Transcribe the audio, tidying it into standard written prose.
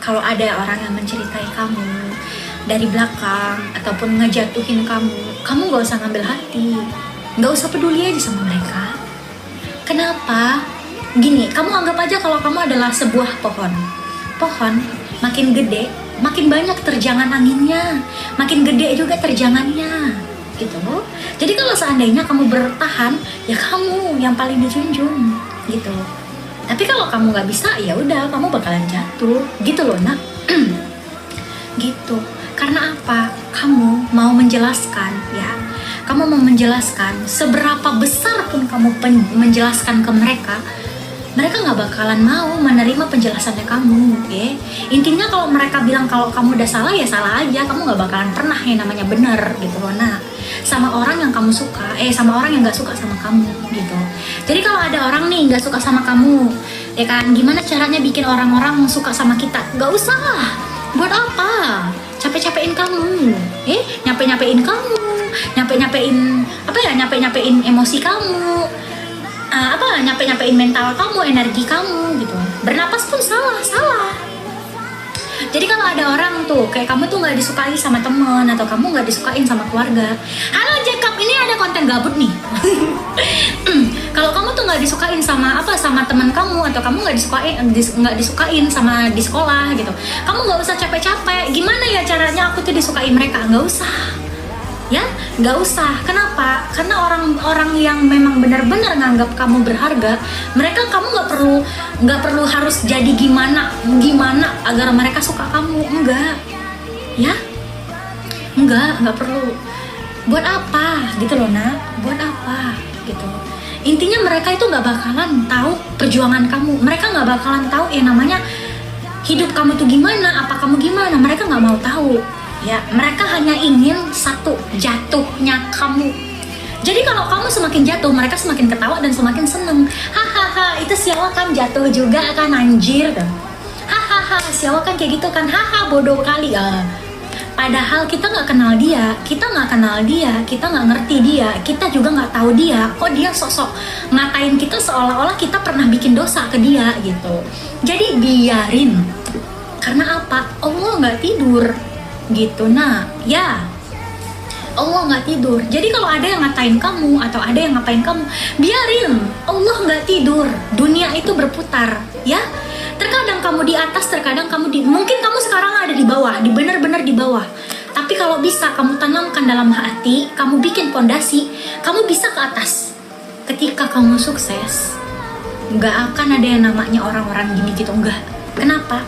kalau ada orang yang menceritai kamu dari belakang ataupun ngejatuhin kamu gak usah ngambil hati, gak usah peduli aja sama mereka. Kenapa? Gini, kamu anggap aja kalau kamu adalah sebuah pohon. Makin gede, makin banyak terjangan anginnya, makin gede juga terjangannya, gitu. Jadi kalau seandainya kamu bertahan, ya kamu yang paling dijunjung, gitu. Tapi kalau kamu nggak bisa, ya udah kamu bakalan jatuh, gitu loh nak. Gitu. Karena apa? Kamu mau menjelaskan, ya. Kamu mau menjelaskan seberapa besar pun kamu menjelaskan ke mereka nggak bakalan mau menerima penjelasannya kamu, ya. Intinya kalau mereka bilang kalau kamu udah salah, ya salah aja. Kamu nggak bakalan pernah yang namanya benar, gitu loh nak. Sama orang yang kamu suka, sama orang yang nggak suka sama kamu, gitu. Jadi kalau ada orang nih nggak suka sama kamu, ya kan, gimana caranya bikin orang-orang suka sama kita? Nggak usah. Buat apa? Capek-capein kamu, nyampe-nyampein kamu, nyampe-nyampein emosi kamu, nyampe-nyampein mental kamu, energi kamu, gitu. Bernapas pun salah. Jadi kalau ada orang tuh kayak kamu tuh nggak disukai sama temen, atau kamu nggak disukain sama keluarga, halo Jacob, ini ada konten gabut nih. Kalau kamu tuh nggak disukain sama teman kamu, atau kamu nggak disukain sama di sekolah, gitu, kamu nggak usah capek-capek. Gimana ya caranya aku tuh disukai mereka? Nggak usah. Ya, nggak usah. Kenapa? Karena orang-orang yang memang benar-benar nganggap kamu berharga, kamu nggak perlu harus jadi gimana agar mereka suka kamu. Nggak perlu. Buat apa? Gitu loh nak. Buat apa? Gitu. Intinya mereka itu nggak bakalan tahu perjuangan kamu. Mereka nggak bakalan tahu yang namanya hidup kamu tuh gimana, apa kamu gimana. Mereka nggak mau tahu. Ya, mereka hanya ingin satu, jatuhnya kamu. Jadi kalau kamu semakin jatuh, mereka semakin ketawa dan semakin seneng. Hahaha, itu siapa kan jatuh juga kan, anjir. Hahaha, siapa kan kayak gitu kan, haha, bodoh kali ya. Padahal kita nggak kenal dia, kita nggak ngerti dia, kita juga nggak tahu dia. Kok dia sosok ngatain kita seolah-olah kita pernah bikin dosa ke dia, gitu. Jadi biarin. Karena apa? Allah nggak tidur. Gitu, nah, ya, Allah nggak tidur. Jadi kalau ada yang ngatain kamu atau ada yang ngapain kamu, biarin. Allah nggak tidur. Dunia itu berputar, ya. Terkadang kamu di atas, terkadang mungkin kamu sekarang ada di bawah, benar-benar di bawah. Tapi kalau bisa kamu tanamkan dalam hati, kamu bikin pondasi, kamu bisa ke atas. Ketika kamu sukses, nggak akan ada yang namanya orang-orang gini gitu, enggak. Kenapa?